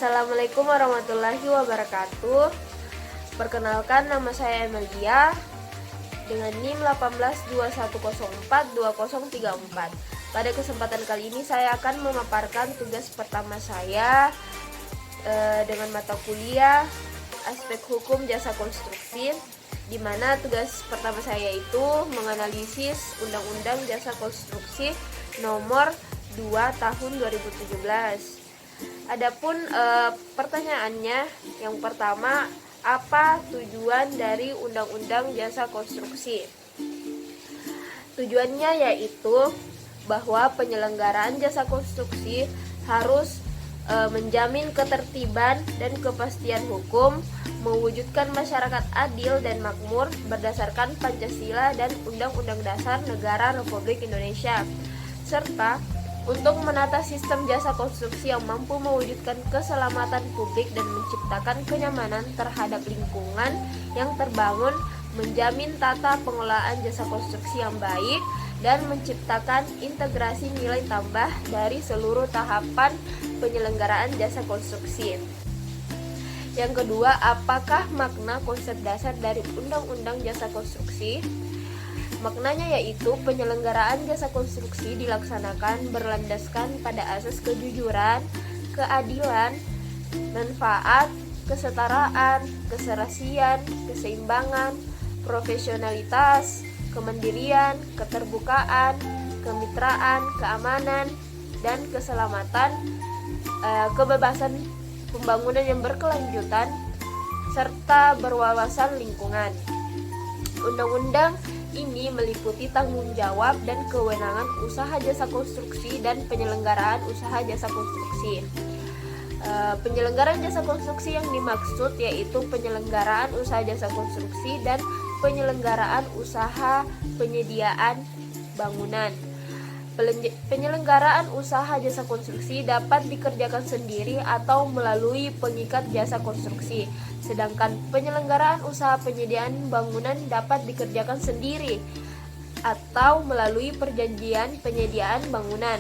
Assalamualaikum warahmatullahi wabarakatuh. Perkenalkan, nama saya Emilia dengan NIM 1821042034. Pada kesempatan kali ini saya akan memaparkan tugas pertama saya dengan mata kuliah aspek hukum jasa konstruksi, di mana tugas pertama saya itu menganalisis Undang-Undang Jasa Konstruksi nomor 2 tahun 2017. Adapun pertanyaannya, yang pertama, apa tujuan dari Undang-Undang Jasa Konstruksi? Tujuannya yaitu bahwa penyelenggaraan jasa konstruksi harus menjamin ketertiban dan kepastian hukum, mewujudkan masyarakat adil dan makmur berdasarkan Pancasila dan Undang-Undang Dasar Negara Republik Indonesia, serta untuk menata sistem jasa konstruksi yang mampu mewujudkan keselamatan publik dan menciptakan kenyamanan terhadap lingkungan yang terbangun, menjamin tata pengelolaan jasa konstruksi yang baik, dan menciptakan integrasi nilai tambah dari seluruh tahapan penyelenggaraan jasa konstruksi. Yang kedua, apakah makna konsep dasar dari Undang-Undang Jasa Konstruksi? Maknanya yaitu penyelenggaraan jasa konstruksi dilaksanakan berlandaskan pada asas kejujuran, keadilan, manfaat, kesetaraan, keserasian, keseimbangan, profesionalitas, kemandirian, keterbukaan, kemitraan, keamanan, dan keselamatan, kebebasan pembangunan yang berkelanjutan, serta berwawasan lingkungan. Undang-undang ini meliputi tanggung jawab dan kewenangan usaha jasa konstruksi dan penyelenggaraan usaha jasa konstruksi. Penyelenggaraan jasa konstruksi yang dimaksud yaitu penyelenggaraan usaha jasa konstruksi dan penyelenggaraan usaha penyediaan bangunan. Penyelenggaraan usaha jasa konstruksi dapat dikerjakan sendiri atau melalui pengikat jasa konstruksi, sedangkan penyelenggaraan usaha penyediaan bangunan dapat dikerjakan sendiri atau melalui perjanjian penyediaan bangunan.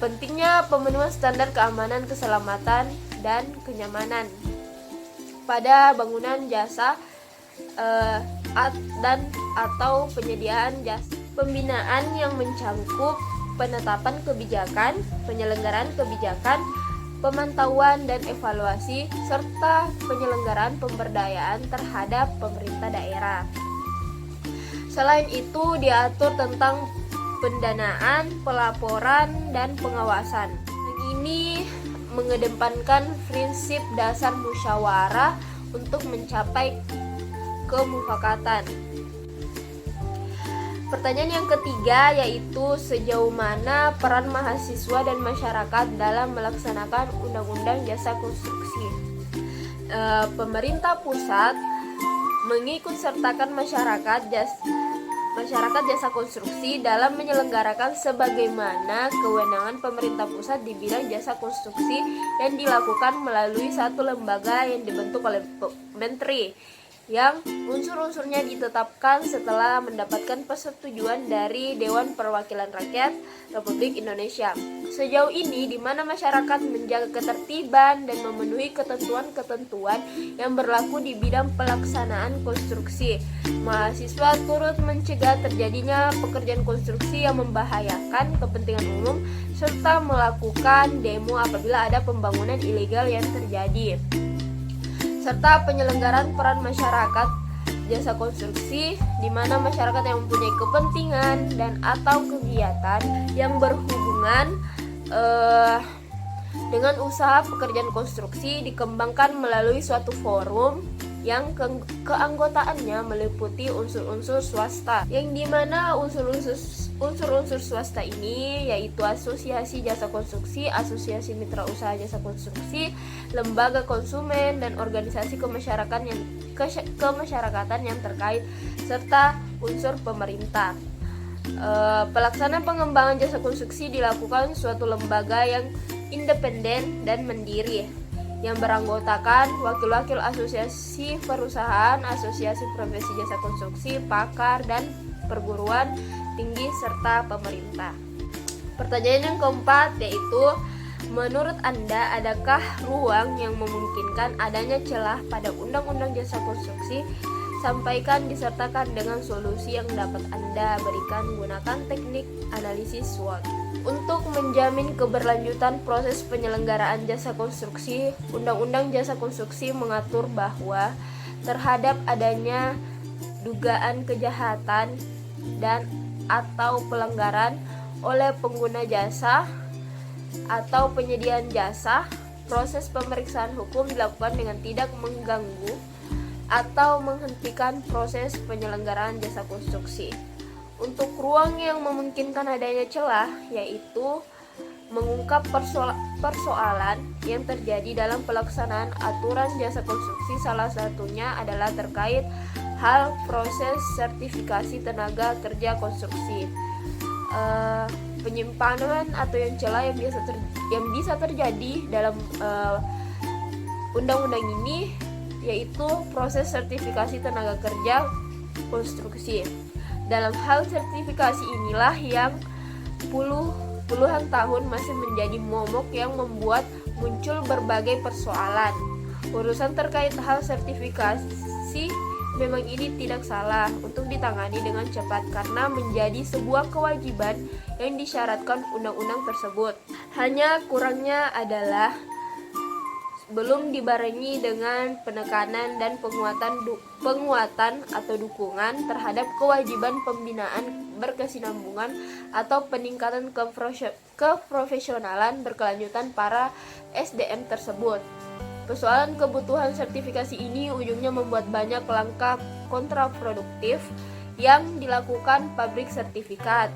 Pentingnya pemenuhan standar keamanan, keselamatan, dan kenyamanan pada bangunan jasa dan atau penyediaan jasa. Pembinaan yang mencangkup penetapan kebijakan, penyelenggaraan kebijakan, pemantauan dan evaluasi, serta penyelenggaraan pemberdayaan terhadap pemerintah daerah. Selain itu, diatur tentang pendanaan, pelaporan, dan pengawasan. Ini mengedepankan prinsip dasar musyawarah untuk mencapai kemufakatan. Pertanyaan yang ketiga yaitu sejauh mana peran mahasiswa dan masyarakat dalam melaksanakan Undang-Undang Jasa Konstruksi. Pemerintah pusat mengikutsertakan masyarakat jasa konstruksi dalam menyelenggarakan sebagaimana kewenangan pemerintah pusat di bidang jasa konstruksi yang dilakukan melalui satu lembaga yang dibentuk oleh Menteri, yang unsur-unsurnya ditetapkan setelah mendapatkan persetujuan dari Dewan Perwakilan Rakyat Republik Indonesia. Sejauh ini, di mana masyarakat menjaga ketertiban dan memenuhi ketentuan-ketentuan yang berlaku di bidang pelaksanaan konstruksi, mahasiswa turut mencegah terjadinya pekerjaan konstruksi yang membahayakan kepentingan umum, serta melakukan demo apabila ada pembangunan ilegal yang terjadi, serta penyelenggaraan peran masyarakat jasa konstruksi, di mana masyarakat yang mempunyai kepentingan dan atau kegiatan yang berhubungan dengan usaha pekerjaan konstruksi dikembangkan melalui suatu forum yang keanggotaannya meliputi unsur-unsur swasta, yang dimana unsur-unsur swasta ini yaitu asosiasi jasa konstruksi, asosiasi mitra usaha jasa konstruksi, lembaga konsumen, dan organisasi kemasyarakatan yang terkait, serta unsur pemerintah. Pelaksanaan pengembangan jasa konstruksi dilakukan suatu lembaga yang independen dan mandiri, yang beranggotakan wakil-wakil asosiasi perusahaan, asosiasi profesi jasa konstruksi, pakar, dan perguruan tinggi serta pemerintah. Pertanyaan yang keempat yaitu Menurut Anda, adakah ruang yang memungkinkan adanya celah pada Undang-Undang Jasa Konstruksi? Sampaikan disertakan dengan solusi yang dapat Anda berikan gunakan teknik analisis SWOT. Untuk menjamin keberlanjutan proses penyelenggaraan jasa konstruksi, Undang-Undang Jasa Konstruksi mengatur bahwa terhadap adanya dugaan kejahatan dan atau pelanggaran oleh pengguna jasa atau penyediaan jasa, proses pemeriksaan hukum dilakukan dengan tidak mengganggu atau menghentikan proses penyelenggaraan jasa konstruksi. Untuk ruang yang memungkinkan adanya celah, yaitu mengungkap persoalan yang terjadi dalam pelaksanaan aturan jasa konstruksi. Salah satunya adalah terkait hal proses sertifikasi tenaga kerja konstruksi. Penyimpanan atau yang celah yang bisa terjadi dalam undang-undang ini, yaitu proses sertifikasi tenaga kerja konstruksi. Dalam hal sertifikasi inilah yang puluhan tahun masih menjadi momok yang membuat muncul berbagai persoalan. Urusan terkait hal sertifikasi memang ini tidak salah untuk ditangani dengan cepat karena menjadi sebuah kewajiban yang disyaratkan undang-undang tersebut. Hanya kurangnya adalah belum dibarengi dengan penekanan dan penguatan atau dukungan terhadap kewajiban pembinaan berkesinambungan atau peningkatan keprofesionalan berkelanjutan para SDM tersebut. Persoalan kebutuhan sertifikasi ini ujungnya membuat banyak langkah kontraproduktif yang dilakukan pabrik sertifikat.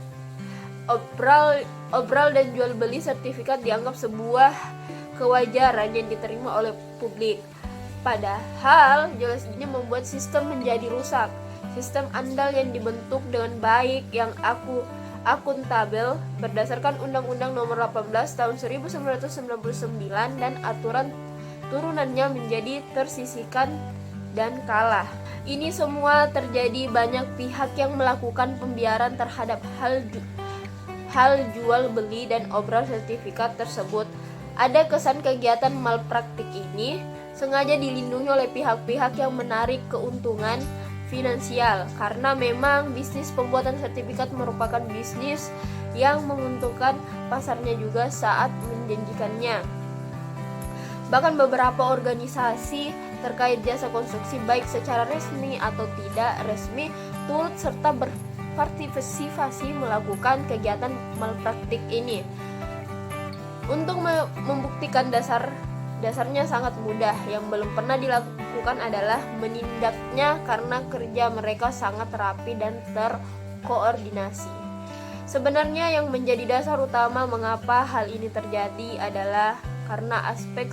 Obral dan jual beli sertifikat dianggap sebuah kewajaran yang diterima oleh publik. Padahal jelasnya membuat sistem menjadi rusak. Sistem andal yang dibentuk dengan baik yang akuntabel berdasarkan Undang-Undang Nomor 18 Tahun 1999 dan aturan turunannya menjadi tersisihkan dan kalah. Ini semua terjadi banyak pihak yang melakukan pembiaran terhadap hal jual beli dan obral sertifikat tersebut. Ada kesan kegiatan malpraktik ini sengaja dilindungi oleh pihak-pihak yang menarik keuntungan finansial karena memang bisnis pembuatan sertifikat merupakan bisnis yang menguntungkan pasarnya juga saat menjanjikannya. Bahkan beberapa organisasi terkait jasa konstruksi baik secara resmi atau tidak resmi turut serta berpartisipasi melakukan kegiatan malpraktik ini. Untuk membuktikan dasarnya sangat mudah. Yang belum pernah dilakukan adalah menindaknya karena kerja mereka sangat rapi dan terkoordinasi. Sebenarnya yang menjadi dasar utama mengapa hal ini terjadi adalah karena aspek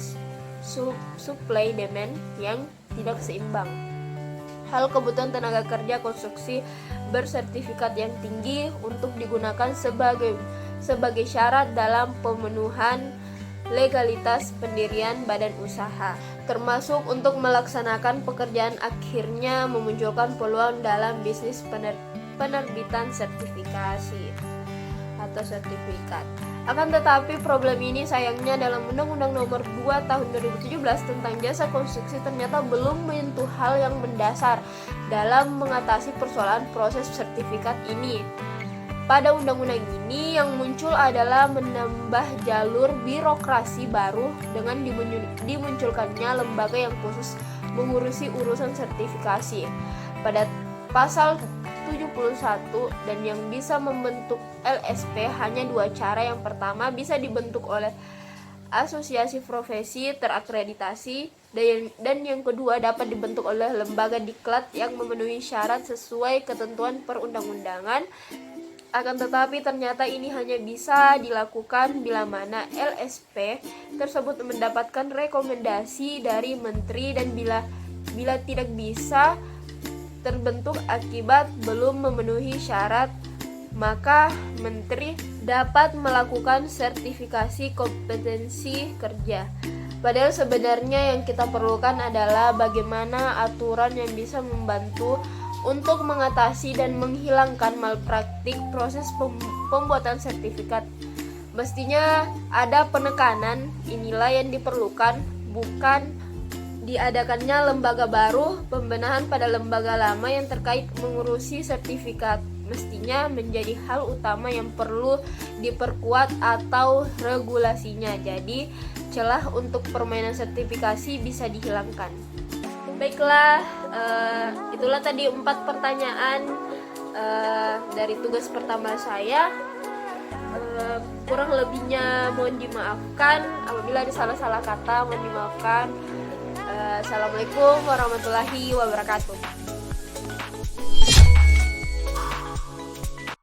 supply demand yang tidak seimbang. Hal kebutuhan tenaga kerja konstruksi bersertifikat yang tinggi untuk digunakan sebagai syarat dalam pemenuhan legalitas pendirian badan usaha, termasuk untuk melaksanakan pekerjaan, akhirnya memunculkan peluang dalam bisnis penerbitan sertifikasi atau sertifikat. Akan tetapi problem ini sayangnya dalam Undang-Undang Nomor 2 Tahun 2017 tentang Jasa Konstruksi ternyata belum menyentuh hal yang mendasar dalam mengatasi persoalan proses sertifikat ini. Pada undang-undang ini yang muncul adalah menambah jalur birokrasi baru dengan dimunculkannya lembaga yang khusus mengurusi urusan sertifikasi. Pada pasal 71 dan yang bisa membentuk LSP hanya dua cara. Yang pertama bisa dibentuk oleh asosiasi profesi terakreditasi dan yang kedua dapat dibentuk oleh lembaga diklat yang memenuhi syarat sesuai ketentuan perundang-undangan. Akan tetapi ternyata ini hanya bisa dilakukan bila mana LSP tersebut mendapatkan rekomendasi dari menteri dan bila tidak bisa terbentuk akibat belum memenuhi syarat, maka menteri dapat melakukan sertifikasi kompetensi kerja. Padahal sebenarnya yang kita perlukan adalah bagaimana aturan yang bisa membantu untuk mengatasi dan menghilangkan malpraktik proses pembuatan sertifikat. Mestinya ada penekanan, inilah yang diperlukan, bukan diadakannya lembaga baru, pembenahan pada lembaga lama yang terkait mengurusi sertifikat. Mestinya menjadi hal utama yang perlu diperkuat atau regulasinya. Jadi, celah untuk permainan sertifikasi bisa dihilangkan. Baiklah, itulah tadi 4 pertanyaan dari tugas pertama saya. Kurang lebihnya mohon dimaafkan, apabila ada salah-salah kata mohon dimaafkan. Assalamualaikum warahmatullahi wabarakatuh.